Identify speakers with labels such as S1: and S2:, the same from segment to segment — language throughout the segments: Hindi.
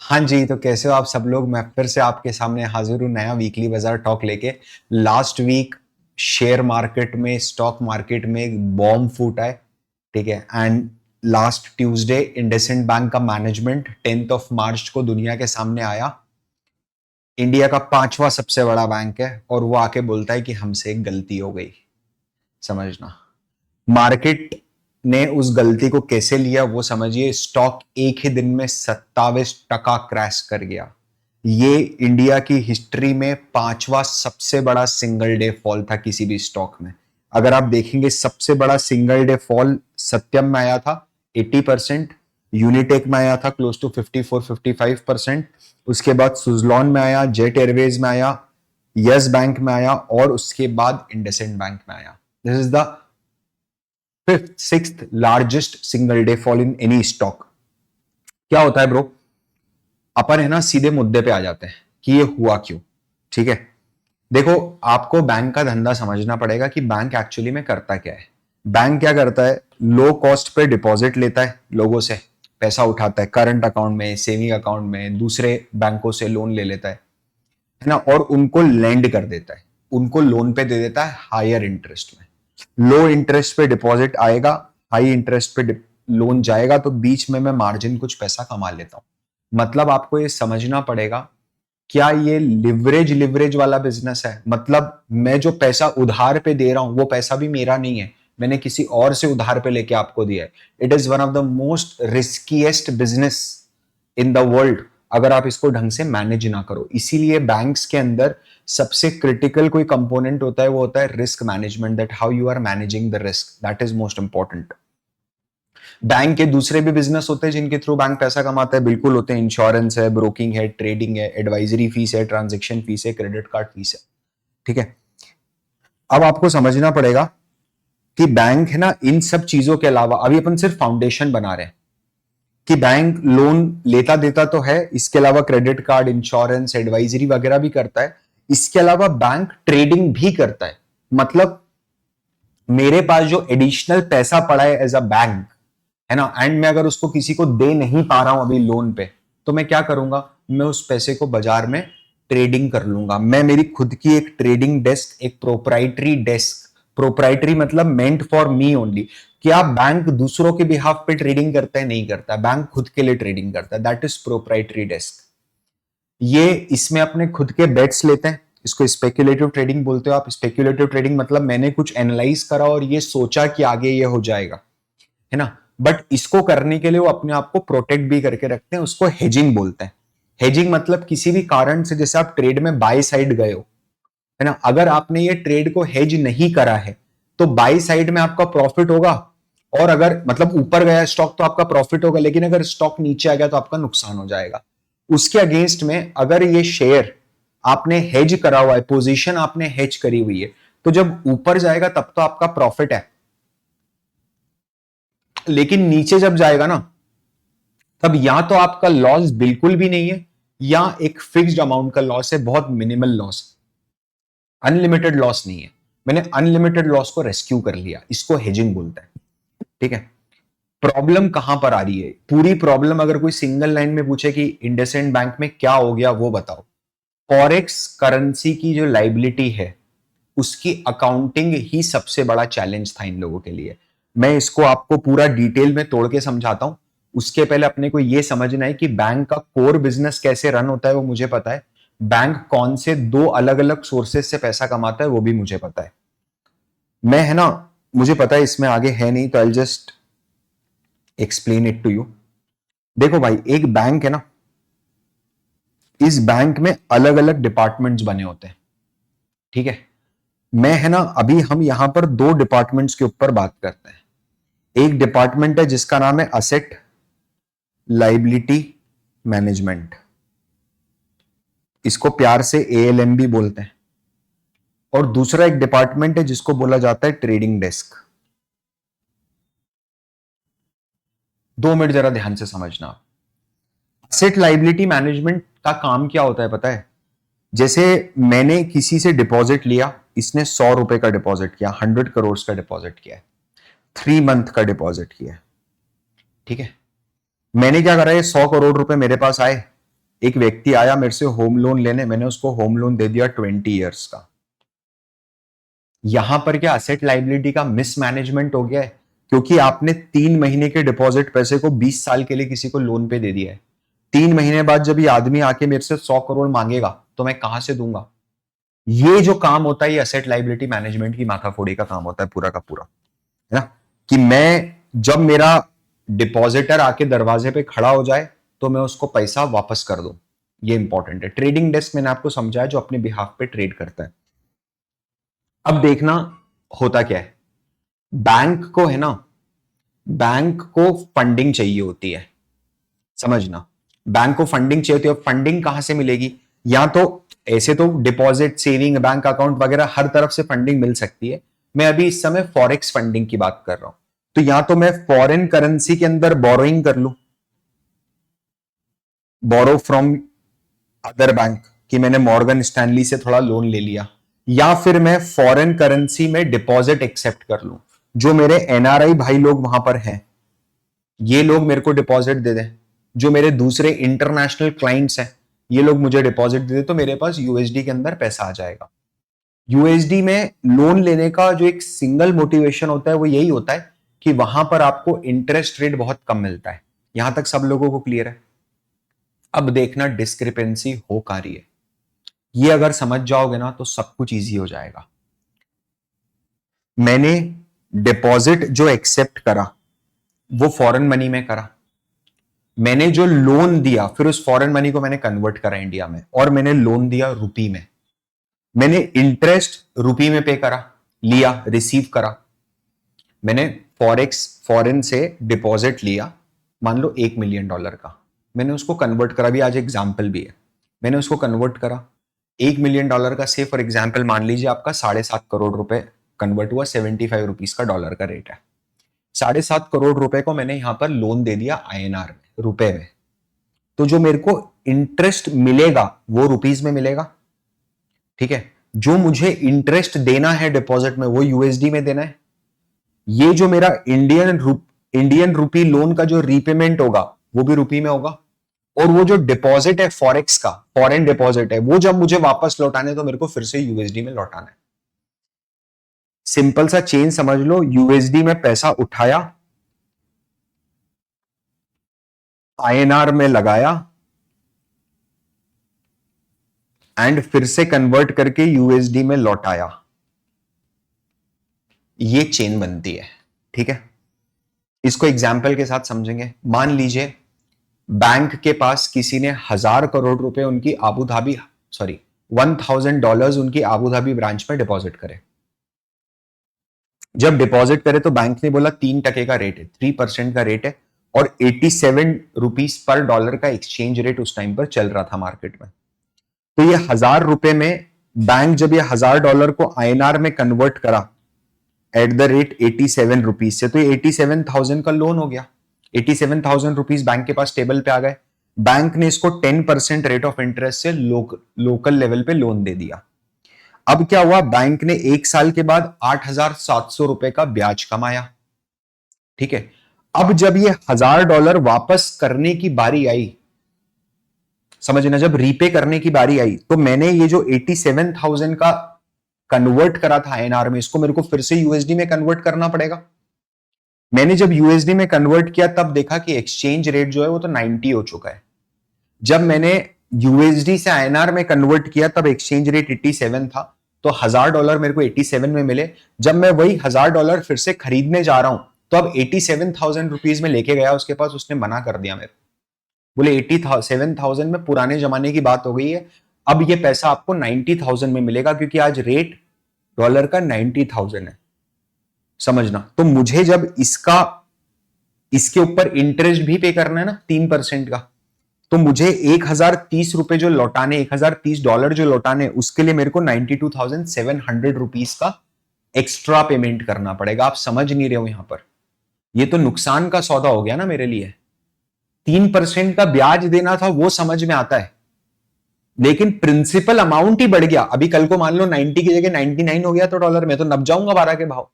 S1: हाँ जी, तो कैसे हो आप सब लोग? मैं फिर से आपके सामने हाजिर हूँ नया वीकली बाजार टॉक लेके। लास्ट वीक शेयर मार्केट में, स्टॉक मार्केट में एक बॉम्ब फूटा है, ठीक है। And last Tuesday IndusInd bank का मैनेजमेंट 10th ऑफ मार्च को दुनिया के सामने आया। इंडिया का 5वां सबसे बड़ा बैंक है और वो आके बोलता है कि हमसे एक गलती हो गई। समझना, मार्केट ने उस गलती को कैसे लिया वो समझिए। स्टॉक एक ही दिन में 27% क्रैश कर गया। ये इंडिया की हिस्ट्री में 5वां सबसे बड़ा सिंगल डे फॉल था किसी भी स्टॉक में। अगर आप देखेंगे, सबसे बड़ा सिंगल डे फॉल सत्यम में आया था 80%, यूनिटेक में आया था क्लोज टू 54-55%, उसके बाद सुजलॉन में आया, जेट एयरवेज में आया, यस बैंक में आया और उसके बाद इंडसइंड बैंक में आया। This is the fifth sixth largest single day fall in any stock. क्या होता है ब्रो, अपन है ना सीधे मुद्दे पे आ जाते हैं कि ये हुआ क्यों। ठीक है, देखो, आपको बैंक का धंधा समझना पड़ेगा कि बैंक एक्चुअली में करता क्या है। बैंक क्या करता है, लो कॉस्ट पे डिपॉजिट लेता है, लोगों से पैसा उठाता है, करंट अकाउंट में, सेविंग अकाउंट में, दूसरे बैंकों से लोन ले लेता है ना, और उनको लेंड कर देता है, उनको लोन पे दे देता है हायर इंटरेस्ट में। लो इंटरेस्ट पे डिपॉजिट आएगा, हाई इंटरेस्ट पे लोन जाएगा, तो बीच में मैं मार्जिन कुछ पैसा कमा लेता हूं। मतलब आपको ये समझना पड़ेगा, क्या ये लिवरेज लिवरेज वाला बिजनेस है? मतलब मैं जो पैसा उधार पे दे रहा हूं वो पैसा भी मेरा नहीं है, मैंने किसी और से उधार पे लेके आपको दिया है। It is one of the most riskiest business in the world अगर आप इसको ढंग से मैनेज ना करो। इसीलिए बैंक्स के अंदर सबसे क्रिटिकल कोई कंपोनेंट होता है, वो होता है risk management, that how you are managing the risk, that is most important. Bank के दूसरे भी बिजनेस होते हैं जिनके थ्रू बैंक पैसा कमाता है, बिल्कुल होते हैं। इंश्योरेंस है, ब्रोकिंग है, ट्रेडिंग है, एडवाइजरी फीस है, ट्रांजेक्शन फीस है, क्रेडिट कार्ड फीस है। ठीक है, अब आपको समझना पड़ेगा कि बैंक है ना, इन सब चीजों के अलावा अभी अपन सिर्फ फाउंडेशन बना रहे हैं कि बैंक लोन लेता देता तो है, इसके अलावा क्रेडिट कार्ड, इंश्योरेंस, एडवाइजरी वगैरह भी करता है। इसके अलावा बैंक ट्रेडिंग भी करता है। मतलब मेरे पास जो एडिशनल पैसा पड़ा है एज अ बैंक, है ना, एंड मैं अगर उसको किसी को दे नहीं पा रहा हूं अभी लोन पे, तो मैं क्या करूंगा, मैं उस पैसे को बाजार में ट्रेडिंग कर लूंगा। मैं मेरी खुद की एक ट्रेडिंग डेस्क, एक प्रोप्राइटरी डेस्क, प्रोप्राइटरी मतलब मेंट फॉर मी ओनली। क्या बैंक दूसरों के बिहाफ पे ट्रेडिंग करता है? नहीं करता। बैंक खुद के लिए ट्रेडिंग करता है, दैट इज प्रोप्राइटरी डेस्क। ये इसमें अपने खुद के बेट्स लेते हैं, इसको स्पेक्युलेटिव ट्रेडिंग बोलते हो आप। स्पेक्युलेटिव ट्रेडिंग मतलब मैंने कुछ एनालाइज करा और ये सोचा कि आगे ये हो जाएगा, है ना। बट इसको करने के लिए वो अपने आप को प्रोटेक्ट भी करके रखते हैं, उसको हेजिंग बोलते हैं। हेजिंग मतलब किसी भी कारण से, जैसे आप ट्रेड में बाय साइड गए हो, है ना, अगर आपने ये ट्रेड को हेज नहीं करा है तो बाय साइड में आपका प्रॉफिट होगा, और अगर मतलब ऊपर गया स्टॉक तो आपका प्रॉफिट होगा, लेकिन अगर स्टॉक नीचे आ गया तो आपका नुकसान हो जाएगा। उसके अगेंस्ट में अगर ये शेयर आपने हेज करा हुआ है, पोजीशन आपने हेज करी हुई है, तो जब ऊपर जाएगा तब तो आपका प्रॉफिट है, लेकिन नीचे जब जाएगा ना, तब या तो आपका लॉस बिल्कुल भी नहीं है, या एक फिक्स्ड अमाउंट का लॉस है, बहुत मिनिमल लॉस, अनलिमिटेड लॉस नहीं है। मैंने अनलिमिटेड लॉस को रेस्क्यू कर लिया, इसको हेजिंग बोलते हैं। ठीक है, प्रॉब्लम कहां पर आ रही है? पूरी प्रॉब्लम अगर कोई सिंगल लाइन में पूछे कि इंडसइंड बैंक में क्या हो गया, वो बताओ। फॉरेक्स करेंसी की जो लाइबिलिटी है, उसकी अकाउंटिंग ही सबसे बड़ा चैलेंज था इन लोगों के लिए। मैं इसको आपको पूरा डिटेल में तोड़ के समझाता हूं। उसके पहले अपने को यह समझना है कि बैंक का कोर बिजनेस कैसे रन होता है, वो मुझे पता है। बैंक कौन से दो अलग अलग सोर्सेस से पैसा कमाता है, वो भी मुझे पता है। मैं है ना, मुझे पता है इसमें आगे है नहीं, तो I just explain it to you. देखो भाई, एक बैंक है ना, इस बैंक में अलग अलग डिपार्टमेंट्स बने होते हैं। ठीक है, मैं है ना, अभी हम यहां पर दो डिपार्टमेंट्स के ऊपर बात करते हैं। एक डिपार्टमेंट है जिसका नाम है असेट लाइबिलिटी मैनेजमेंट, इसको प्यार से एएलएम भी बोलते हैं। और दूसरा एक डिपार्टमेंट है जिसको बोला जाता है ट्रेडिंग डेस्क। 2 मिनट जरा ध्यान से समझना। असेट लाइबिलिटी मैनेजमेंट का काम क्या होता है पता है? जैसे मैंने किसी से डिपॉजिट लिया, इसने 100 रुपए का डिपॉजिट किया, 100 करोड़ का डिपॉजिट किया है, 3 मंथ का डिपॉजिट किया है। ठीक है, मैंने क्या करा, ये 100 करोड़ रुपए मेरे पास आए, एक व्यक्ति आया मेरे से होम लोन लेने, मैंने उसको होम लोन दे दिया 20 ईयर्स का। यहां पर क्या असेट लाइबिलिटी का मिसमैनेजमेंट हो गया है, क्योंकि आपने 3 महीने के डिपॉजिट पैसे को 20 साल के लिए किसी को लोन पे दे दिया है। 3 महीने बाद जब ये आदमी आके मेरे से 100 करोड़ मांगेगा तो मैं कहां से दूंगा? ये जो काम होता है ये असेट लाइबिलिटी मैनेजमेंट की माथाफोड़ी का काम होता है पूरा का पूरा, है ना? कि मैं जब मेरा डिपॉजिटर आके दरवाजे पे खड़ा हो जाए तो मैं उसको पैसा वापस कर दूं। ये इंपॉर्टेंट है। ट्रेडिंग डेस्क मैंने आपको समझाया जो अपने बिहाफ पे ट्रेड करता है। अब देखना होता क्या है, बैंक को है ना, बैंक को फंडिंग चाहिए होती है, समझना। बैंक को फंडिंग चाहिए होती है। फंडिंग कहां से मिलेगी? या तो ऐसे तो डिपॉजिट, सेविंग, बैंक अकाउंट वगैरह हर तरफ से फंडिंग मिल सकती है। मैं अभी इस समय फॉरेक्स फंडिंग की बात कर रहा हूं। तो या तो मैं फॉरेन करेंसी के अंदर बोरोइंग कर लूं, बोरो फ्रॉम अदर बैंक, कि मैंने मॉर्गन स्टैनली से थोड़ा लोन ले लिया, या फिर मैं फॉरेन करेंसी में डिपॉजिट एक्सेप्ट कर लूं। जो मेरे एनआरआई भाई लोग वहां पर हैं, ये लोग मेरे को डिपॉजिट दे दें। जो मेरे दूसरे इंटरनेशनल क्लाइंट्स हैं, ये लोग मुझे डिपॉजिट दे दें, तो मेरे पास यूएसडी के अंदर पैसा आ जाएगा। यूएसडी में लोन लेने का जो एक सिंगल मोटिवेशन होता है वो यही होता है कि वहां पर आपको इंटरेस्ट रेट बहुत कम मिलता है। यहां तक सब लोगों को क्लियर है? अब देखना डिस्क्रिपेंसी हो का रही है, ये अगर समझ जाओगे ना तो सब कुछ इजी हो जाएगा। मैंने डिपॉजिट जो एक्सेप्ट करा वो फॉरेन मनी में करा, मैंने जो लोन दिया फिर उस फॉरेन मनी को मैंने कन्वर्ट करा इंडिया में, और मैंने लोन दिया रुपी में। मैंने इंटरेस्ट रुपी में पे करा, लिया, रिसीव करा। मैंने फॉरेक्स फॉरेन से डिपॉजिट लिया, मान लो $1 मिलियन का, मैंने उसको कन्वर्ट करा। भी आज एग्जाम्पल भी है, मैंने उसको कन्वर्ट करा। $1 मिलियन का से फॉर एग्जाम्पल मान लीजिए आपका 7.5 करोड़ रुपए कन्वर्ट हुआ, 75 रुपीज का डॉलर का रेट है। 7.5 करोड़ रुपए को मैंने यहां पर लोन दे दिया आईएनआर में, रुपए में। तो जो मेरे को इंटरेस्ट मिलेगा वो रुपीज में मिलेगा, ठीक है। जो मुझे इंटरेस्ट देना है डिपॉजिट में वो यूएसडी में देना है। ये जो मेरा इंडियन रुपी लोन का जो रीपेमेंट होगा वो भी रुपी में होगा। और वो जो डिपॉजिट है फॉरेक्स का, फॉरेन डिपॉजिट है, वो जब मुझे वापस लौटाने तो मेरे को फिर से यूएसडी में लौटाना है। सिंपल सा चेन समझ लो, यूएसडी में पैसा उठाया, आईएनआर में लगाया, एंड फिर से कन्वर्ट करके यूएसडी में लौटाया। ये चेन बनती है, ठीक है। इसको एग्जाम्पल के साथ समझेंगे। मान लीजिए बैंक के पास किसी ने 1,000 करोड़ रुपए उनकी आबू धाबी, सॉरी $1,000 उनकी आबू धाबी ब्रांच में डिपॉजिट करे। जब डिपॉजिट करे तो बैंक ने बोला 3% का रेट है, 3% का रेट है, और 87 रुपीज पर डॉलर का एक्सचेंज रेट उस टाइम पर चल रहा था मार्केट में। तो ये 1,000 रुपए में बैंक जब ये $1,000 को आईएनआर में कन्वर्ट करा एट द रेट 87 रुपीज से, तो ये 87,000 का लोन हो गया। 87,000 रुपीज बैंक के पास टेबल पे आ गए। बैंक ने इसको 10% रेट ऑफ इंटरेस्ट से लोकल लेवल पे लोन दे दिया। अब क्या हुआ, बैंक ने 1 साल के बाद $8,700 का ब्याज कमाया, ठीक है। अब जब ये $1,000 वापस करने की बारी आई, समझना, जब रीपे करने की बारी आई, तो मैंने ये जो 87,000 का कन्वर्ट करा था आईएनआर में, इसको मेरे को फिर से यूएसडी में कन्वर्ट करना पड़ेगा। मैंने जब यूएसडी में कन्वर्ट किया तब देखा कि एक्सचेंज रेट जो है वो तो 90 हो चुका है। जब मैंने यूएसडी से आईएनआर में कन्वर्ट किया तब एक्सचेंज रेट 87 था, तो $1,000 मेरे को 87 में मिले। जब मैं वही $1,000 फिर से खरीदने जा रहा हूं तो अब 87,000 रुपीज में लेके गया उसके पास, उसने मना कर दिया मेरे, बोले 87,000 में पुराने जमाने की बात हो गई है, अब ये पैसा आपको 90,000 में मिलेगा, क्योंकि आज रेट डॉलर का 90,000 है, समझना। तो मुझे जब इसके ऊपर इंटरेस्ट भी पे करना है ना 3% का, तो मुझे 1,030 रुपए जो लौटाने, $1,030 जो लौटाने, उसके लिए मेरे को 92,700 रुपीज का एक्स्ट्रा पेमेंट करना पड़ेगा। आप समझ नहीं रहे हो यहां पर, ये तो नुकसान का सौदा हो गया ना मेरे लिए। 3% का ब्याज देना था वो समझ में आता है, लेकिन प्रिंसिपल अमाउंट ही बढ़ गया। अभी कल को मान लो 90 की जगह 99 हो गया तो डॉलर में तो नब जाऊंगा 12 के भाव।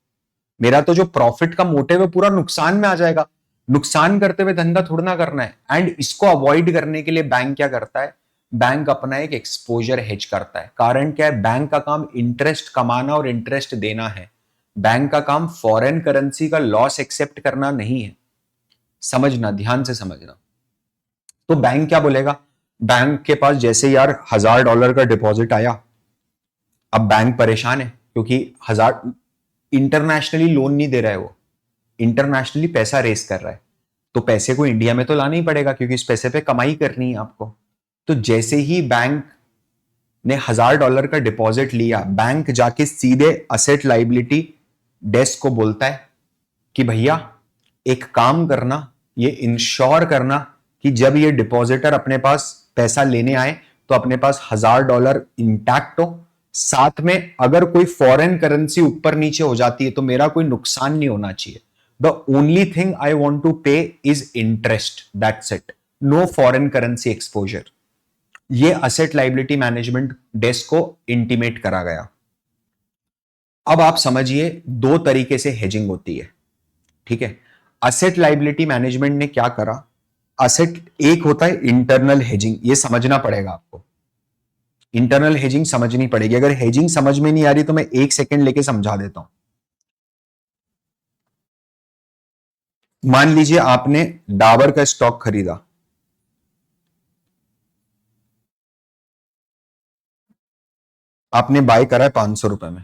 S1: मेरा तो जो प्रॉफिट का मोटिव है पूरा नुकसान में आ जाएगा। नुकसान करते हुए धंधा थोड़ा ना करना है। एंड इसको अवॉइड करने के लिए बैंक क्या करता है, बैंक अपना एक एक्सपोजर हेज करता है। कारण क्या है, बैंक का काम इंटरेस्ट कमाना और इंटरेस्ट देना है। बैंक का काम फॉरेन करेंसी का लॉस एक्सेप्ट करना नहीं है। समझना, ध्यान से समझना। तो बैंक क्या बोलेगा, बैंक के पास जैसे यार $1000 का डिपॉजिट आया, अब बैंक परेशान है क्योंकि 1000 इंटरनेशनली लोन नहीं दे रहा है, वो इंटरनेशनली पैसा रेस कर रहा है। तो पैसे को इंडिया में तो लाना ही पड़ेगा क्योंकि इस पैसे पे कमाई करनी है आपको। तो जैसे ही बैंक ने $1000 का डिपॉजिट लिया, बैंक जाके सीधे असेट लाइबिलिटी डेस्क को बोलता है कि भैया एक काम करना, ये इंश्योर करना कि जब ये डिपॉजिटर अपने पास पैसा लेने आए तो अपने पास $1000 इंटैक्ट हो, साथ में अगर कोई फॉरेन करेंसी ऊपर नीचे हो जाती है तो मेरा कोई नुकसान नहीं होना चाहिए। The only thing I want to pay is interest, that's it, no foreign currency exposure. ये असेट लाइबिलिटी मैनेजमेंट डेस्क को इंटीमेट करा गया। अब आप समझिए दो तरीके से हेजिंग होती है, ठीक है। असेट लाइबिलिटी मैनेजमेंट ने क्या करा, असेट एक होता है इंटरनल हेजिंग, ये समझना पड़ेगा आपको। इंटरनल हेजिंग समझनी पड़ेगी। अगर हेजिंग समझ में नहीं आ रही तो मैं 1 सेकंड लेके समझा देता हूं। मान लीजिए आपने डाबर का स्टॉक खरीदा, आपने बाय करा है ₹500 में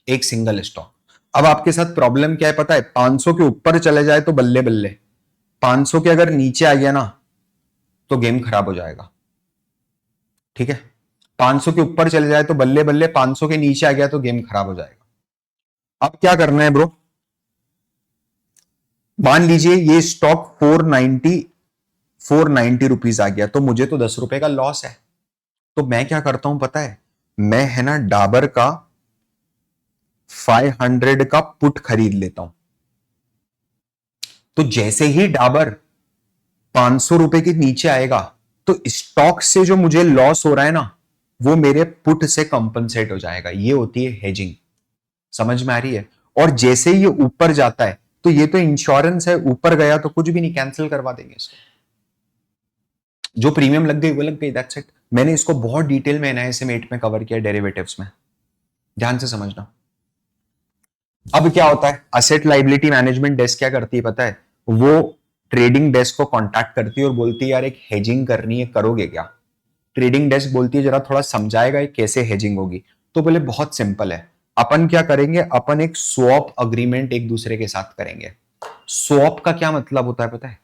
S1: एक सिंगल स्टॉक। अब आपके साथ प्रॉब्लम क्या है पता है, 500 के ऊपर चले जाए तो बल्ले बल्ले, 500 के अगर नीचे आ गया ना तो गेम खराब हो जाएगा, ठीक है। 500 के ऊपर चले जाए तो बल्ले बल्ले, 500 के नीचे आ गया तो गेम खराब हो जाएगा। अब क्या करना है ब्रो, मान लीजिए ये स्टॉक 490 रुपीज आ गया तो मुझे तो ₹10 का लॉस है। तो मैं क्या करता हूं पता है, मैं है ना डाबर का 500 का पुट खरीद लेता हूं। तो जैसे ही डाबर ₹500 के नीचे आएगा तो स्टॉक से जो मुझे लॉस हो रहा है ना वो मेरे पुट से कंपनसेट हो जाएगा। ये होती है हेजिंग, समझ में आ रही है। और जैसे ही ये ऊपर जाता है तो ये तो इंश्योरेंस है, ऊपर गया तो कुछ भी नहीं, कैंसिल करवा देंगे इसको, जो प्रीमियम लग गई वो लग गई, दैट्स इट। मैंने इसको बहुत डिटेल में NISM 8 में कवर किया, डेरिवेटिव्स में, ध्यान से समझना। अब क्या होता है, असेट लाइबिलिटी मैनेजमेंट डेस्क क्या करती है पता है, वो ट्रेडिंग डेस्क को कांटेक्ट करती है और बोलती है यार एक हेजिंग करनी है, करोगे क्या। ट्रेडिंग डेस्क बोलती है जरा थोड़ा समझाएगा कैसे हेजिंग होगी। तो बोले बहुत सिंपल है, अपन क्या करेंगे, अपन एक स्वैप अग्रीमेंट एक दूसरे के साथ करेंगे। स्वैप का क्या मतलब होता है पता है,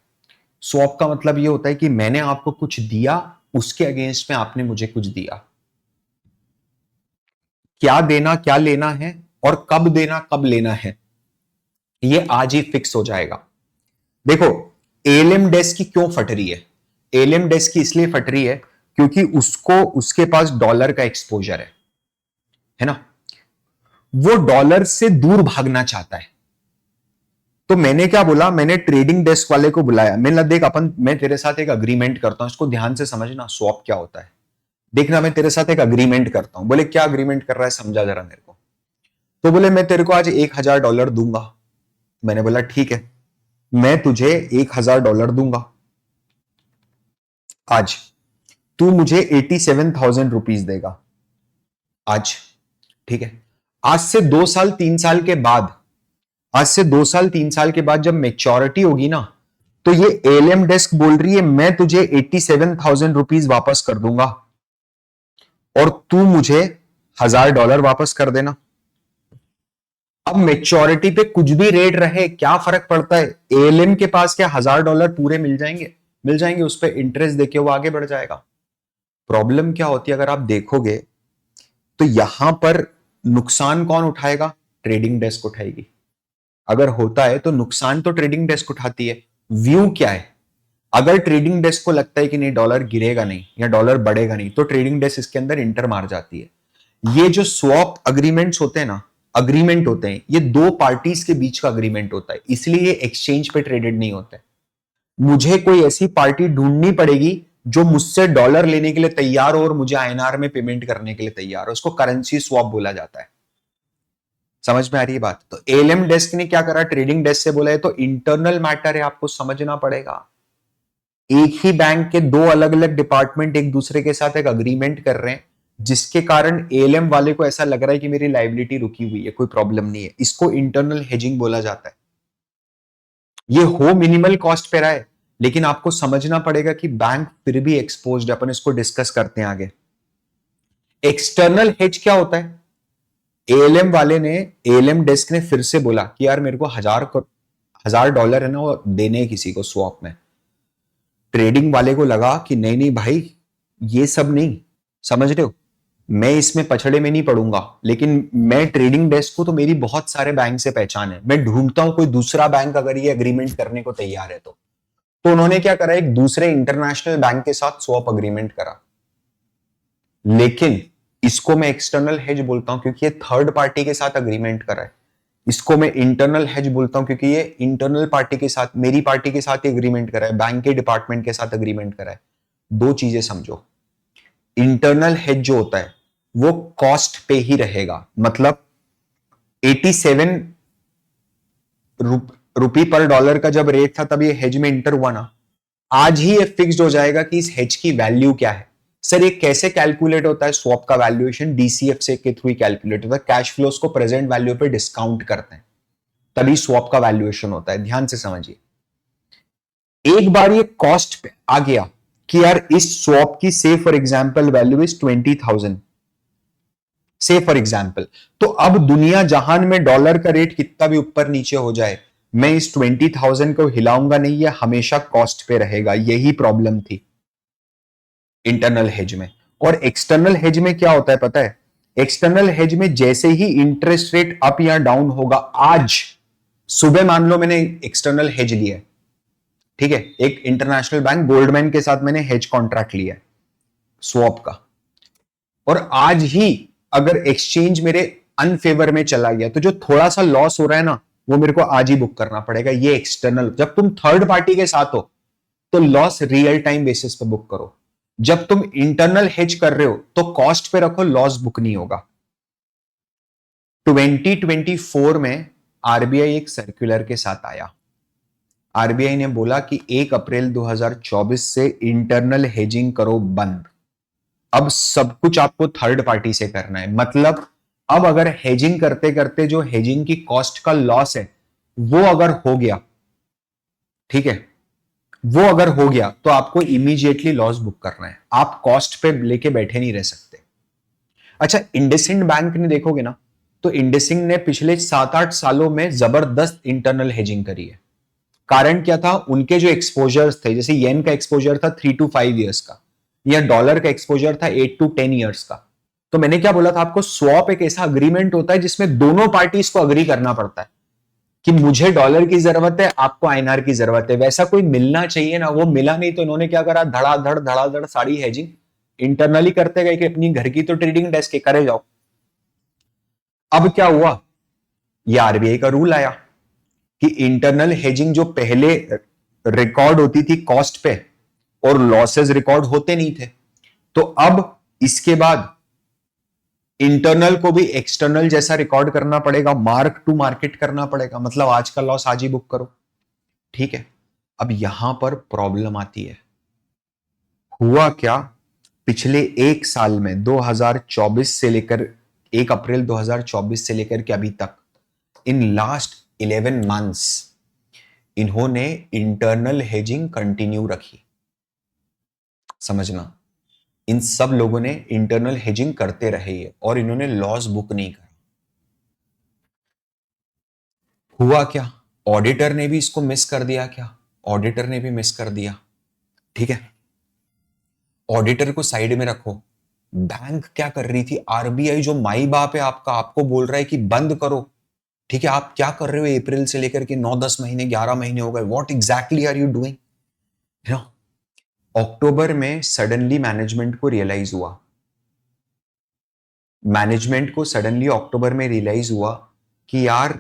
S1: स्वैप का मतलब ये होता है कि मैंने आपको कुछ दिया, उसके अगेंस्ट में आपने मुझे कुछ दिया। क्या देना क्या लेना है और कब देना कब लेना है ये आज ही फिक्स हो जाएगा। देखो ALM डेस्क की क्यों फट रही है, ALM डेस्क की इसलिए फट रही है क्योंकि उसको उसके पास डॉलर का एक्सपोजर है ना, वो डॉलर से दूर भागना चाहता है। तो मैंने क्या बोला, मैंने ट्रेडिंग डेस्क वाले को बुलाया, मैंने देख अपन, मैं तेरे साथ एक अग्रीमेंट करता हूं, इसको ध्यान से समझना, स्वैप क्या होता है देखना। मैं तेरे साथ एक अग्रीमेंट करता हूं। बोले क्या अग्रीमेंट कर रहा है, समझा जरा मेरे को। तो बोले मैं तेरे को आज $1000 दूंगा। मैंने बोला ठीक है, मैं तुझे $1000 दूंगा आज, तू मुझे 87,000 रुपीज देगा आज, ठीक है। आज से 2 साल 3 साल के बाद, आज से 2 साल 3 साल के बाद जब मेच्योरिटी होगी ना तो ये ALM डेस्क बोल रही है मैं तुझे 87,000 रुपीज वापस कर दूंगा और तू मुझे $1000 वापस कर देना। अब मेच्योरिटी पे कुछ भी रेट रहे क्या फर्क पड़ता है, ALM के पास क्या $1000 पूरे मिल जाएंगे, मिल जाएंगे, उस पर इंटरेस्ट देके वो आगे बढ़ जाएगा। प्रॉब्लम क्या होती है अगर आप देखोगे तो यहां पर नुकसान कौन उठाएगा, ट्रेडिंग डेस्क उठाएगी। अगर होता है तो नुकसान तो ट्रेडिंग डेस्क उठाती है। व्यू क्या है, अगर ट्रेडिंग डेस्क को लगता है कि नहीं डॉलर गिरेगा नहीं या डॉलर बढ़ेगा नहीं तो ट्रेडिंग डेस्क इसके अंदर इंटर मार जाती है। ये जो स्वैप अग्रीमेंट्स होते हैं ना, अग्रीमेंट होते हैं, ये दो पार्टीज के बीच का अग्रीमेंट होता है, इसलिए ये एक्सचेंज पे ट्रेडेड नहीं होते। मुझे कोई ऐसी पार्टी ढूंढनी पड़ेगी जो मुझसे डॉलर लेने के लिए तैयार हो और मुझे INR में पेमेंट करने के लिए तैयार हो, उसको करेंसी स्वैप बोला जाता है। समझ में आ रही है बात? तो एएलएम डेस्क ने क्या करा, ट्रेडिंग डेस्क से बोला है तो इंटरनल मैटर है, आपको समझना पड़ेगा। एक ही बैंक के दो अलग अलग डिपार्टमेंट एक दूसरे के साथ एक अग्रीमेंट कर रहे हैं, जिसके कारण एएलएम वाले को ऐसा लग रहा है कि मेरी लायबिलिटी रुकी हुई है, कोई प्रॉब्लम नहीं है। इसको इंटरनल हेजिंग बोला जाता है। ये हो मिनिमल कॉस्ट पे रहा है, लेकिन आपको समझना पड़ेगा कि बैंक फिर भी एक्सपोज्ड है। अपन इसको डिस्कस करते हैं आगे। एक्सटर्नल हेज क्या होता है? एएलएम वाले ने, एएलएम डेस्क ने फिर से बोला कि यार मेरे को $1000 है ना वो देने किसी को स्वैप में। ट्रेडिंग वाले को लगा कि नहीं नहीं भाई, ये सब नहीं, समझ रहे हो, मैं इसमें पछड़े में नहीं पड़ूंगा, लेकिन मैं ट्रेडिंग डेस्क को तो मेरी बहुत सारे बैंक से पहचान है, मैं ढूंढता हूं कोई दूसरा बैंक अगर ये एग्रीमेंट करने को तैयार है तो उन्होंने क्या करा, एक दूसरे इंटरनेशनल बैंक के साथ स्वैप अग्रीमेंट करा। लेकिन इसको मैं एक्सटर्नल हेज बोलता हूं क्योंकि ये थर्ड पार्टी के साथ अग्रीमेंट करा है। इसको मैं इंटरनल हेज बोलता हूं क्योंकि ये इंटरनल पार्टी के साथ, मेरी पार्टी के साथ एग्रीमेंट करा है, बैंक के डिपार्टमेंट के साथ एग्रीमेंट करा है। दो चीजें समझो, इंटरनल हेज जो होता है वो कॉस्ट पे ही रहेगा, मतलब 87 रुपी पर डॉलर का जब रेट था तब ये हेज में इंटर हुआ ना, आज ही ये फिक्स्ड हो जाएगा कि इस हेज की वैल्यू क्या है। सर ये कैसे कैलकुलेट होता है? स्वैप का वैल्यूएशन डीसीएफ से के थ्रू कैलकुलेट होता है। कैश फ्लोस को प्रेजेंट वैल्यू पे डिस्काउंट करते हैं, तभी स्वैप का वैल्यूएशन होता है। ध्यान से समझिए, एक बार ये कॉस्ट पे आ गया कि यार इस स्वैप की से फॉर एग्जांपल वैल्यू इज 20,000, से फॉर एग्जांपल, तो अब दुनिया जहान में डॉलर का रेट कितना भी ऊपर नीचे हो जाए, मैं इस 20,000 को हिलाऊंगा नहीं, ये हमेशा कॉस्ट पे रहेगा। यही प्रॉब्लम थी इंटरनल हेज में। और एक्सटर्नल हेज में क्या होता है पता है? एक्सटर्नल हेज में जैसे ही इंटरेस्ट रेट अप या डाउन होगा, आज सुबह मान लो मैंने एक्सटर्नल हेज लिया है, ठीक है, एक इंटरनेशनल बैंक गोल्डमैन के साथ मैंने हेज कॉन्ट्रैक्ट लिया है स्वैप का, और आज ही अगर एक्सचेंज मेरे अनफेवर में चला गया तो जो थोड़ा सा लॉस हो रहा है ना, वो मेरे को आज ही बुक करना पड़ेगा। ये एक्सटर्नल, जब तुम थर्ड पार्टी के साथ हो तो लॉस रियल टाइम बेसिस पे बुक करो। जब तुम इंटरनल हेज कर रहे हो तो कॉस्ट पे रखो, लॉस बुक नहीं होगा। 2024 में आरबीआई एक सर्कुलर के साथ आया। आरबीआई ने बोला कि 1 अप्रैल 2024 से इंटरनल हेजिंग करो बंद। अब सब कुछ आपको थर्ड पार्टी से करना है। मतलब अब अगर हेजिंग करते करते जो हेजिंग की कॉस्ट का लॉस है वो अगर हो गया, ठीक है, वो अगर हो गया तो आपको इमीडिएटली लॉस बुक करना है, आप कॉस्ट पे लेके बैठे नहीं रह सकते। अच्छा, इंडसइंड बैंक ने देखोगे ना, तो इंडसइंड ने पिछले 7-8 सालों में जबरदस्त इंटरनल हेजिंग करी है। कारण क्या था? उनके जो एक्सपोजर्स थे, जैसे येन का एक्सपोजर था 3 to 5 years का, या डॉलर का एक्सपोजर था 8 to 10 years का। तो मैंने क्या बोला था आपको, स्वैप एक ऐसा अग्रीमेंट होता है जिसमें दोनों पार्टीज को अग्री करना पड़ता है कि मुझे डॉलर की जरूरत है, आपको आईएनआर की जरूरत है। वैसा कोई मिलना चाहिए ना, वो मिला नहीं तो इन्होंने क्या करा, धड़ाधड़ सारी हेजिंग इंटरनली करते गए कि अपनी घर की तो ट्रेडिंग डेस्क के करे जाओ। अब क्या हुआ, ये आरबीआई का रूल आया कि इंटरनल हेजिंग जो पहले रिकॉर्ड होती थी कॉस्ट पे और लॉसेस रिकॉर्ड होते नहीं थे, तो अब इसके बाद इंटरनल को भी एक्सटर्नल जैसा रिकॉर्ड करना पड़ेगा, मार्क टू मार्केट करना पड़ेगा। मतलब आज का लॉस आज ही बुक करो, ठीक है। अब यहां पर प्रॉब्लम आती है, हुआ क्या, पिछले एक साल में 2024 से लेकर 1 अप्रैल 2024 से लेकर के अभी तक, इन लास्ट 11 मंथ्स इन्होंने इंटरनल हेजिंग कंटिन्यू रखी। समझना, इन सब लोगों ने इंटरनल हेजिंग करते रहे और इन्होंने लॉस बुक नहीं करा। हुआ क्या, ऑडिटर ने भी इसको मिस कर दिया। क्या ऑडिटर ने भी मिस कर दिया? ठीक है, ऑडिटर को साइड में रखो। बैंक क्या कर रही थी, आरबीआई जो माई बाप है आपका, आपको बोल रहा है कि बंद करो। ठीक है, आप क्या कर रहे हो? अप्रैल से लेकर के 9-10 महीने 11 महीने हो गए, what exactly are you doing? October में सडनली मैनेजमेंट को रियलाइज हुआ, मैनेजमेंट को सडनली अक्टूबर में रियलाइज हुआ कि यार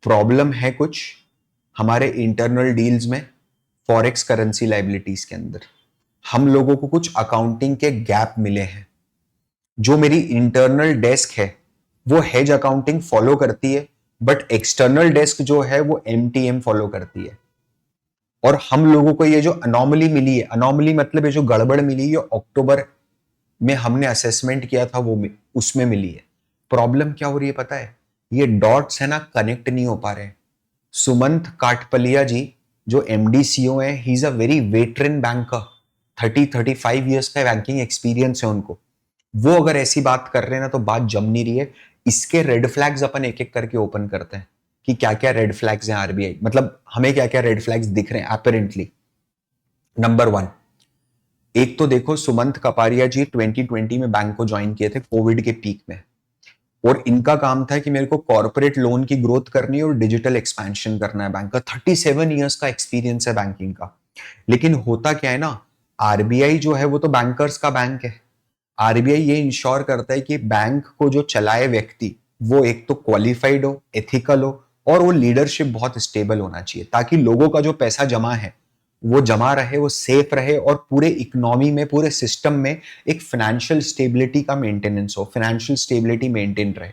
S1: प्रॉब्लम है कुछ हमारे इंटरनल डील्स में, फॉरेक्स करेंसी लाइबिलिटीज के अंदर हम लोगों को कुछ अकाउंटिंग के गैप मिले हैं। जो मेरी इंटरनल डेस्क है वो हेज अकाउंटिंग फॉलो करती है, बट एक्सटर्नल डेस्क जो है वो एमटीएम फॉलो करती है। और हम लोगों को ये जो अनोमली मिली है, अनोमली मतलब ये जो गड़बड़ मिली है, अक्टूबर में हमने असेसमेंट किया था वो उसमें मिली है। प्रॉब्लम क्या हो रही है पता है? ये डॉट्स है ना, कनेक्ट नहीं हो पा रहे। सुमंत काटपलिया जी जो एमडी सीईओ है, he is a very veteran banker, 35 years का बैंकिंग एक्सपीरियंस है उनको। वो अगर ऐसी बात कर रहे हैं ना तो बात जम नहीं रही है। इसके रेड फ्लैग्स अपन एक एक करके ओपन करते हैं कि क्या क्या रेड फ्लैग्स हैं आरबीआई, मतलब हमें क्या क्या रेड फ्लैग्स दिख रहे हैं अपेरेंटली। नंबर 1, एक तो देखो, सुमंत कपारिया जी 2020 में बैंक को ज्वाइन किए थे कोविड के पीक में, और इनका काम था कि मेरे को कॉर्पोरेट लोन की ग्रोथ करनी है और डिजिटल एक्सपेंशन करना है बैंक का। 37 ईयर्स का एक्सपीरियंस है बैंकिंग का। लेकिन होता क्या है ना, आरबीआई जो है वो तो बैंकर्स का बैंक है। आरबीआई ये इंश्योर करता है कि बैंक को जो चलाए व्यक्ति वो एक तो क्वालिफाइड हो, एथिकल हो, और वो लीडरशिप बहुत स्टेबल होना चाहिए, ताकि लोगों का जो पैसा जमा है वो जमा रहे, वो सेफ रहे, और पूरे इकोनॉमी में, पूरे सिस्टम में एक फाइनेंशियल स्टेबिलिटी का मेंटेनेंस हो, फाइनेंशियल स्टेबिलिटी मेंटेन रहे।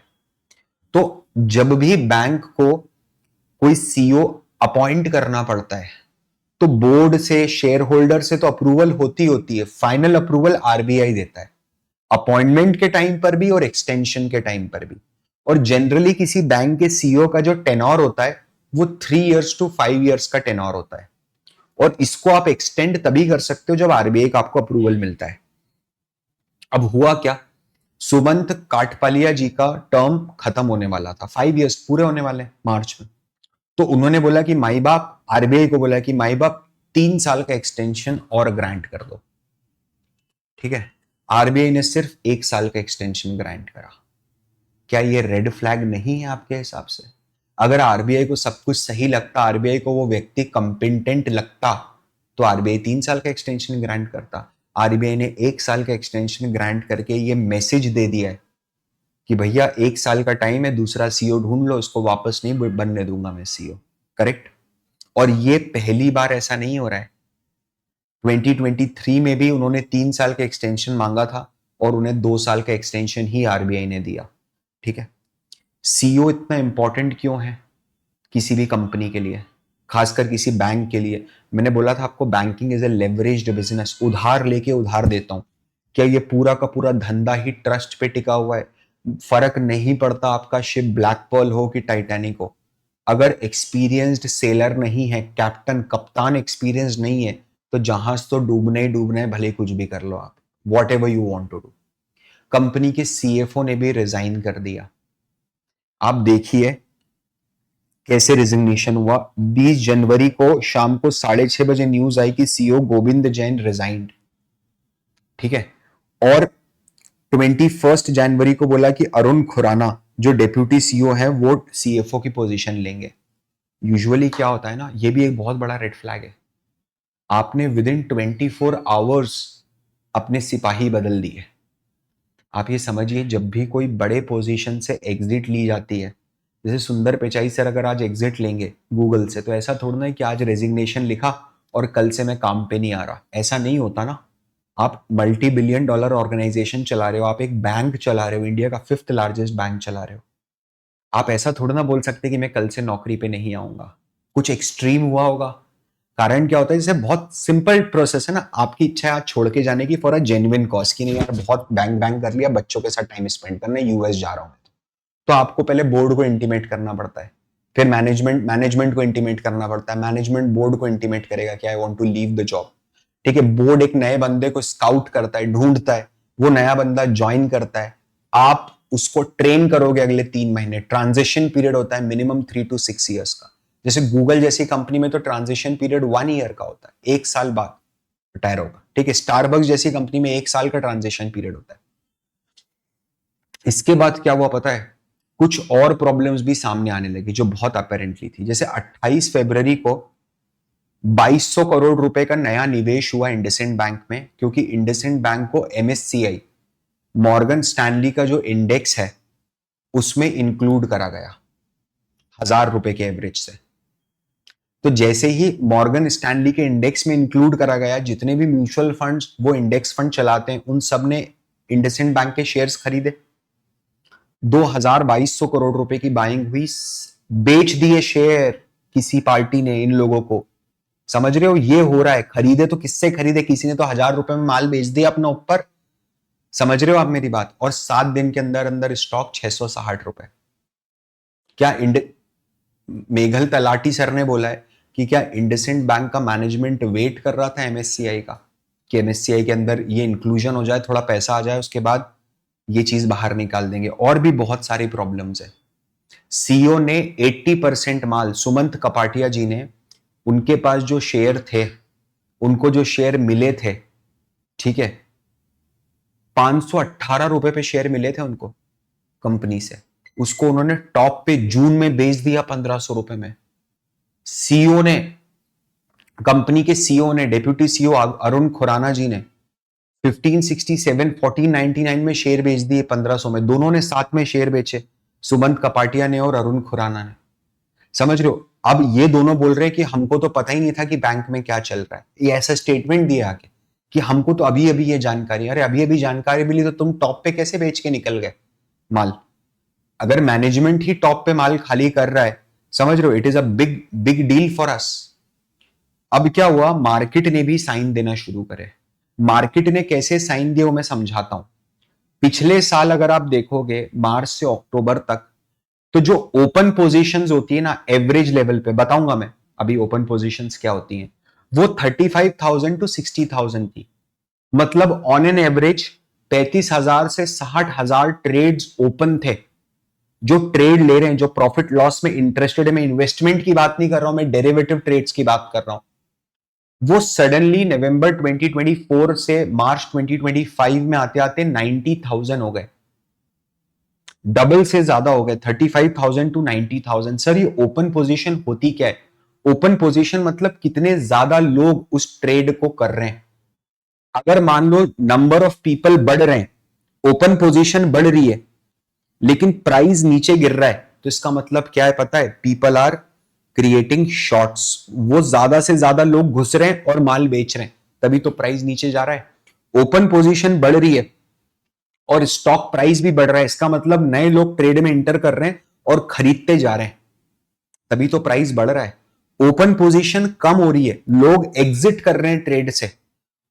S1: तो जब भी बैंक को कोई सीईओ अपॉइंट करना पड़ता है तो बोर्ड से, शेयर होल्डर से तो अप्रूवल होती है, फाइनल अप्रूवल आरबीआई देता है, अपॉइंटमेंट के टाइम पर भी और एक्सटेंशन के टाइम पर भी। और जनरली किसी बैंक के सीईओ का जो टेनोर होता है वो 3 इयर्स टू 5 इयर्स का टेनोर होता है, और इसको आप एक्सटेंड तभी कर सकते हो जब आरबीआई का आपको अप्रूवल मिलता है। अब हुआ क्या, सुमंत काटपालिया जी का टर्म खत्म होने वाला था, 5 इयर्स पूरे होने वाले मार्च में। तो उन्होंने बोला कि माई बाप, आरबीआई को बोला कि माई बाप 3 साल का एक्सटेंशन और ग्रांट कर दो। ठीक है, आरबीआई ने सिर्फ 1 साल का एक्सटेंशन ग्रांट करा। क्या ये रेड फ्लैग नहीं है आपके हिसाब से? अगर आरबीआई को सब कुछ सही लगता, आरबीआई को वो व्यक्ति कंपिटेंट लगता, तो आरबीआई 3 साल का एक्सटेंशन ग्रांट करता। आरबीआई ने 1 साल का एक्सटेंशन ग्रांट करके ये मैसेज दे दिया है कि भैया 1 साल का टाइम है, दूसरा सीईओ ढूंढ लो, इसको वापस नहीं बनने दूंगा मैं सीईओ। करेक्ट? और ये पहली बार ऐसा नहीं हो रहा है। 2023 में भी उन्होंने 3 साल का एक्सटेंशन मांगा था और उन्हें 2 साल का एक्सटेंशन ही आरबीआई ने दिया। ठीक है, सीईओ इतना इंपॉर्टेंट क्यों है किसी भी कंपनी के लिए, खासकर किसी बैंक के लिए? मैंने बोला था आपको, banking is a leveraged business, उधार लेके उधार देता हूं। क्या ये पूरा का पूरा धंधा ही ट्रस्ट पे टिका हुआ है? फर्क नहीं पड़ता आपका शिप ब्लैक पर्ल हो कि टाइटैनिक हो, अगर एक्सपीरियंस्ड सेलर नहीं है, कैप्टन कप्तान एक्सपीरियंस नहीं है, तो जहाज तो डूबना ही डूबना है, भले कुछ भी कर लो आप, whatever you want to do. Company के सीएफओ ने भी रिजाइन कर दिया। आप देखिए कैसे रिजिग्नेशन हुआ। 20 जनवरी को शाम को 6:30 बजे न्यूज आई कि सीईओ गोविंद जैन रिजाइंड। ठीक है, और 21 जनवरी को बोला कि अरुण खुराना जो डेप्यूटी सीईओ है वो सीएफओ की पोजीशन लेंगे। यूजुअली क्या होता है ना, ये भी एक बहुत बड़ा रेड फ्लैग है, आपने विद इन 24 आवर्स अपने सिपाही बदल दिए। आप ये समझिए, जब भी कोई बड़े पोजीशन से एग्जिट ली जाती है, जैसे सुंदर पिचाई सर अगर आज एग्जिट लेंगे गूगल से, तो ऐसा थोड़ा है कि आज रेजिग्नेशन लिखा और कल से मैं काम पे नहीं आ रहा, ऐसा नहीं होता ना। आप मल्टी बिलियन डॉलर ऑर्गेनाइजेशन चला रहे हो, आप एक बैंक चला रहे हो, इंडिया का 5th लार्जेस्ट बैंक चला रहे हो। आप ऐसा थोड़ा ना बोल सकते कि मैं कल से नौकरी पे नहीं आऊंगा। कुछ एक्सट्रीम हुआ होगा। कारण क्या होता है, जैसे बहुत सिंपल प्रोसेस है ना, आपकी इच्छा है आज छोड़ के जाने की फॉर अ जेन्युइन कॉज, की नहीं यार बहुत बैंक बैंक कर लिया, बच्चों के साथ टाइम स्पेंड करना, यूएस जा रहा हूं, तो आपको पहले बोर्ड को इंटीमेट करना पड़ता है, फिर मैनेजमेंट को इंटीमेट करना पड़ता है, मैनेजमेंट बोर्ड को इंटीमेट करेगा कि I want to leave the job. ठीक है, बोर्ड एक नए बंदे को स्काउट करता है, ढूंढता है, वो नया बंदा ज्वाइन करता है, आप उसको ट्रेन करोगे अगले 3 महीने, ट्रांजिशन पीरियड होता है मिनिमम 3 to 6 ईयर्स का। जैसे गूगल जैसी कंपनी में तो ट्रांजिशन पीरियड 1 ईयर का होता है, 1 साल बाद रिटायर होगा। ठीक है, स्टारबक्स जैसी कंपनी में 1 साल का ट्रांजिशन पीरियड होता है। इसके बाद क्या हुआ पता है, कुछ और प्रॉब्लम्स भी सामने आने लगी जो बहुत अपेरेंटली थी। जैसे 28 फरवरी को 2200 करोड़ रुपए का नया निवेश हुआ इंडसइंड बैंक में, क्योंकि इंडसइंड बैंक को एमएससीआई, मॉर्गन स्टैनली का जो इंडेक्स है उसमें इंक्लूड करा गया 1000 रुपए के एवरेज से। तो जैसे ही मॉर्गन स्टैनली के इंडेक्स में इंक्लूड करा गया, जितने भी म्यूचुअल फंड्स वो इंडेक्स फंड चलाते हैं उन सब ने इंडसइंड बैंक के शेयर्स खरीदे। 2200 करोड़ रुपए की बाइंग हुई, बेच दिए शेयर किसी पार्टी ने इन लोगों को। समझ रहे हो, ये हो रहा है। खरीदे तो किससे खरीदे, किसी ने तो 1000 रुपए में माल बेच दिया अपना ऊपर। समझ रहे हो आप मेरी बात। और 7 दिन के अंदर अंदर स्टॉक 660 रुपए। क्या मेघल तलाटी सर ने बोला है कि क्या इंडसइंड बैंक का मैनेजमेंट वेट कर रहा था एमएससीआई का, कि एमएससीआई के अंदर ये इंक्लूजन हो जाए, थोड़ा पैसा आ जाए, उसके बाद ये चीज बाहर निकाल देंगे। और भी बहुत सारी प्रॉब्लम्स है। सीईओ ने 80% माल, सुमंत कपाटिया जी ने, उनके पास जो शेयर थे, उनको जो शेयर मिले थे, ठीक है, 518 रुपए पे शेयर मिले थे उनको कंपनी से, उसको उन्होंने टॉप पे जून में बेच दिया 1500 रुपए में। सीईओ ने, कंपनी के सीईओ ने, डेप्यूटी सीईओ अरुण खुराना जी ने 1567 1499 में शेयर बेच दिए 1500 में। दोनों ने साथ में शेयर बेचे, सुमंत कपाटिया ने और अरुण खुराना ने। समझ रहे हो। अब ये दोनों बोल रहे हैं कि हमको तो पता ही नहीं था कि बैंक में क्या चल रहा है। ये ऐसा स्टेटमेंट दिया आगे कि हमको तो अभी अभी ये जानकारी। अरे अभी अभी जानकारी मिली तो तुम टॉप पे कैसे बेच के निकल गए माल? अगर मैनेजमेंट ही टॉप पे माल खाली कर रहा है, समझ रहे हो, it is a big big deal for us. अब क्या हुआ, मार्केट ने भी साइन देना शुरू करे। मार्केट ने कैसे साइन दिए वो मैं समझाता हूं। पिछले साल अगर आप देखोगे मार्च से अक्टूबर तक, तो जो ओपन पोजीशंस होती है ना, एवरेज लेवल पे बताऊंगा मैं अभी ओपन पोजीशंस क्या होती हैं, वो 35,000 टू 60,000 थी। मतलब ऑन एन एवरेज 35,000 से 60,000 ट्रेड्स ओपन थे। जो ट्रेड ले रहे हैं, जो प्रॉफिट लॉस में इंटरेस्टेड है, मैं इन्वेस्टमेंट की बात नहीं कर रहा हूं, मैं डेरिवेटिव ट्रेड्स की बात कर रहा हूं, वो सडनली नवंबर 2024 से मार्च 2025 में आते आते 90,000 हो गए। डबल से ज्यादा हो गए, 35,000 टू 90,000। सर ये ओपन पोजीशन होती क्या है? ओपन पोजीशन मतलब कितने ज्यादा लोग उस ट्रेड को कर रहे हैं। अगर मान लो नंबर ऑफ पीपल बढ़ रहे हैं, ओपन पोजीशन बढ़ रही है, लेकिन प्राइस नीचे गिर रहा है, तो इसका मतलब क्या है पता है? People are creating shorts. वो ज्यादा से ज्यादा लोग घुस रहे हैं और माल बेच रहे हैं, तभी तो प्राइस नीचे जा रहा है। ओपन पोजीशन बढ़ रही है और स्टॉक प्राइस भी बढ़ रहा है, इसका मतलब नए लोग ट्रेड में इंटर कर रहे हैं और खरीदते जा रहे हैं, तभी तो प्राइस बढ़ रहा है। ओपन पोजीशन कम हो रही है, लोग एग्जिट कर रहे हैं ट्रेड से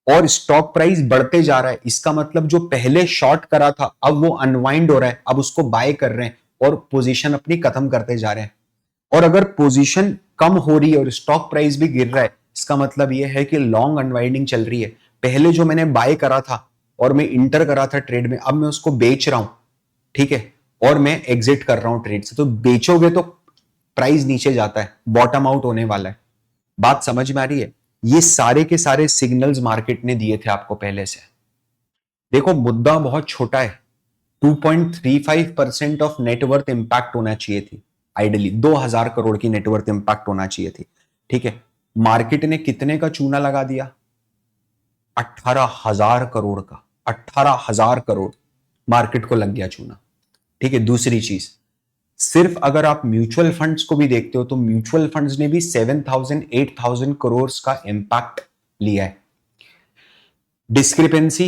S1: और स्टॉक प्राइस बढ़ते जा रहा है, इसका मतलब जो पहले शॉर्ट करा था अब वो अनवाइंड हो रहा है, अब उसको बाय कर रहे हैं और पोजीशन अपनी खत्म करते जा रहे हैं। और अगर पोजीशन कम हो रही है और स्टॉक प्राइस भी गिर रहा है, इसका मतलब यह है कि लॉन्ग अनवाइंडिंग चल रही है। पहले जो मैंने बाय करा था और मैं इंटर करा था ट्रेड में, अब मैं उसको बेच रहा हूं, ठीक है, और मैं एग्जिट कर रहा हूं ट्रेड से। तो बेचोगे तो प्राइस नीचे जाता है, बॉटम आउट होने वाला है। बात समझ में आ रही है? ये सारे के सारे सिग्नल्स मार्केट ने दिए थे आपको पहले से। देखो मुद्दा बहुत छोटा है, 2.35% ऑफ नेटवर्थ इंपैक्ट होना चाहिए थी। आइडली 2000 करोड़ की नेटवर्थ इंपैक्ट होना चाहिए थी, ठीक है। मार्केट ने कितने का चूना लगा दिया? 18,000 करोड़ का। 18,000 करोड़ मार्केट को लग गया चूना, ठीक है। दूसरी चीज, सिर्फ अगर आप म्यूचुअल फंड्स को भी देखते हो तो म्यूचुअल फंड्स ने भी 7,000 8,000 करोड़ का इंपैक्ट लिया है। डिस्क्रिपेंसी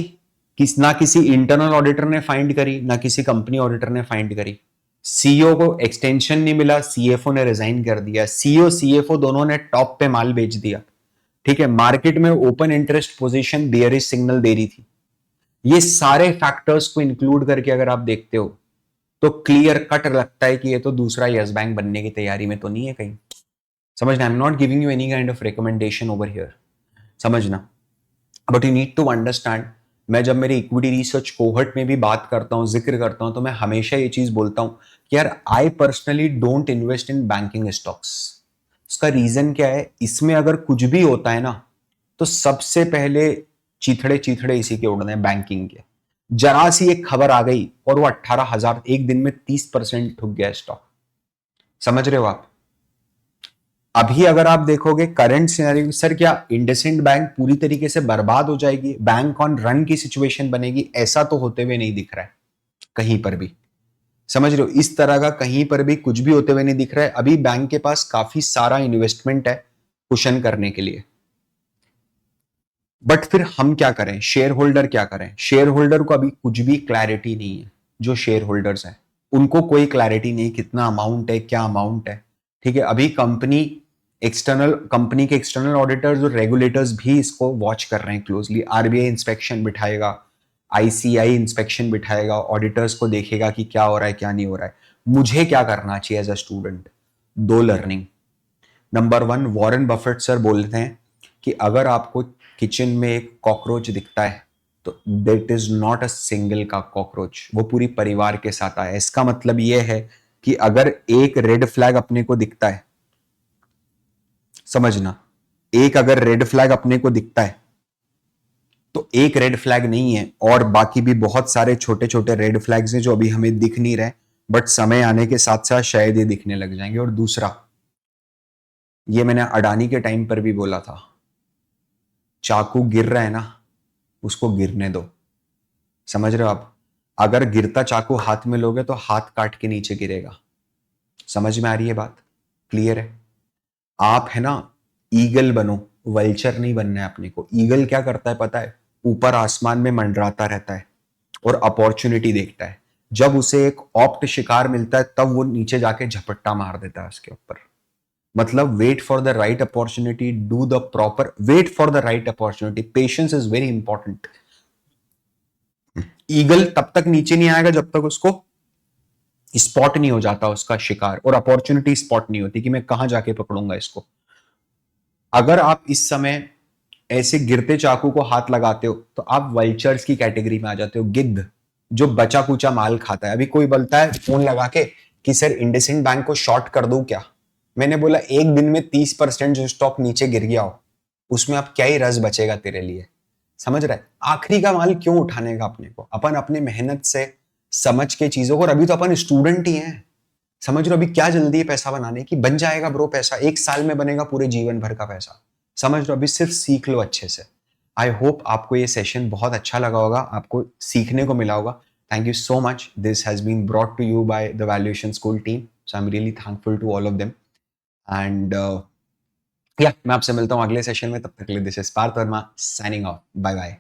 S1: ना किसी इंटरनल ऑडिटर ने फाइंड करी, ना किसी कंपनी ऑडिटर ने फाइंड करी। सीईओ को एक्सटेंशन नहीं मिला, सीएफओ ने रिजाइन कर दिया। सीईओ सीएफओ दोनों ने टॉप पे माल बेच दिया, ठीक है। मार्केट में open interest position bearish signal दे रही थी। ये सारे फैक्टर्स को इंक्लूड करके अगर आप देखते हो तो क्लियर कट लगता है कि ये तो दूसरा यस बैंक बनने की तैयारी में तो नहीं है कहीं। समझना, I am not giving you any kind of recommendation over here, समझना। But you need to understand, मैं जब मेरी इक्विटी रिसर्च कोहर्ट में भी बात करता हूं, जिक्र करता हूं, तो मैं हमेशा ये चीज बोलता हूं कि यार I personally don't invest in banking stocks. उसका रीजन क्या है? इसमें अगर कुछ भी होता है ना, तो सबसे पहले चीथड़े चीथड़े इसी के उड़ने हैं, बैंकिंग के। जरा सी एक खबर आ गई और वो 18,000, एक दिन में 30% ठुक गया स्टॉक। समझ रहे हो आप? अभी अगर आप देखोगे करंट सिनेरियो, सर क्या इंडसइंड बैंक पूरी तरीके से बर्बाद हो जाएगी, बैंक ऑन रन की सिचुएशन बनेगी? ऐसा तो होते हुए नहीं दिख रहा है कहीं पर भी। समझ रहे हो? इस तरह का कहीं पर भी कुछ भी होते हुए नहीं दिख रहा है। अभी बैंक के पास काफी सारा इन्वेस्टमेंट है कुशन करने के लिए। बट फिर हम क्या करें, शेयर होल्डर क्या करें? शेयर होल्डर को अभी कुछ भी क्लैरिटी नहीं है। जो शेयर होल्डर्स हैं उनको कोई क्लैरिटी नहीं कितना अमाउंट है, क्या अमाउंट है, ठीक है। अभी कंपनी के एक्सटर्नल ऑडिटर्स और रेगुलेटर्स भी इसको वॉच कर रहे हैं क्लोजली। आरबीआई इंस्पेक्शन बिठाएगा, आईसीआई इंस्पेक्शन बिठाएगा, ऑडिटर्स को देखेगा कि क्या हो रहा है क्या नहीं हो रहा है। मुझे क्या करना चाहिए एज अ स्टूडेंट? दो learning. Number one, Warren Buffett sir बोलते हैं कि अगर आपको किचन में एक कॉकरोच दिखता है तो that is not a single का कॉकरोच, वो पूरी परिवार के साथ आया। इसका मतलब यह है कि अगर एक रेड फ्लैग अपने को दिखता है, समझना, एक अगर रेड फ्लैग अपने को दिखता है तो एक रेड फ्लैग नहीं है, और बाकी भी बहुत सारे छोटे छोटे रेड फ्लैग्स हैं जो अभी हमें दिख नहीं रहे, बट समय आने के साथ साथ शायद ये दिखने लग जाएंगे। और दूसरा, ये मैंने अडानी के टाइम पर भी बोला था, चाकू गिर रहा है ना, उसको गिरने दो। समझ रहे हो आप? अगर गिरता चाकू हाथ में लोगे तो हाथ काट के नीचे गिरेगा। समझ में आ रही है बात? क्लियर है? आप है ना, ईगल बनो, वल्चर नहीं बनना है अपने को। ईगल क्या करता है पता है? ऊपर आसमान में मंडराता रहता है और अपॉर्चुनिटी देखता है। जब उसे एक ऑप्ट शिकार मिलता है तब वो नीचे जाके झपट्टा मार देता है उसके ऊपर। मतलब wait for the right opportunity, do the proper, wait for the right opportunity, patience is very important. Eagle तब तक नीचे नहीं आएगा जब तक उसको स्पॉट नहीं हो जाता उसका शिकार, और अपॉर्चुनिटी स्पॉट नहीं होती कि मैं कहां जाके पकड़ूंगा इसको। अगर आप इस समय ऐसे गिरते चाकू को हाथ लगाते हो तो आप वल्चर्स की कैटेगरी में आ जाते हो, गिद्ध जो बचा कुचा माल खाता है। अभी कोई बोलता है फोन लगा के कि सर इंडसइंड बैंक को शॉर्ट कर दूं क्या? मैंने बोला एक दिन में 30% जो स्टॉक नीचे गिर गया हो उसमें अब क्या ही रस बचेगा तेरे लिए? समझ रहा है? आखिरी का माल क्यों उठाने का अपने को? अपन अपने मेहनत से समझ के चीजों को, और अभी तो अपन स्टूडेंट ही हैं। समझ रहे हो? अभी क्या जल्दी है पैसा बनाने की? बन जाएगा ब्रो पैसा, एक साल में बनेगा पूरे जीवन भर का पैसा। समझ रहे हो? अभी सिर्फ सीख लो अच्छे से। आई होप आपको ये सेशन बहुत अच्छा लगा होगा, आपको सीखने को मिला होगा। Thank you so much. This has been brought to you by the valuation school team, so I am really thankful to all of them. And या मैं आपसे मिलता हूँ अगले सेशन में, तब तक के लिए this is Parth Verma signing off. Bye bye.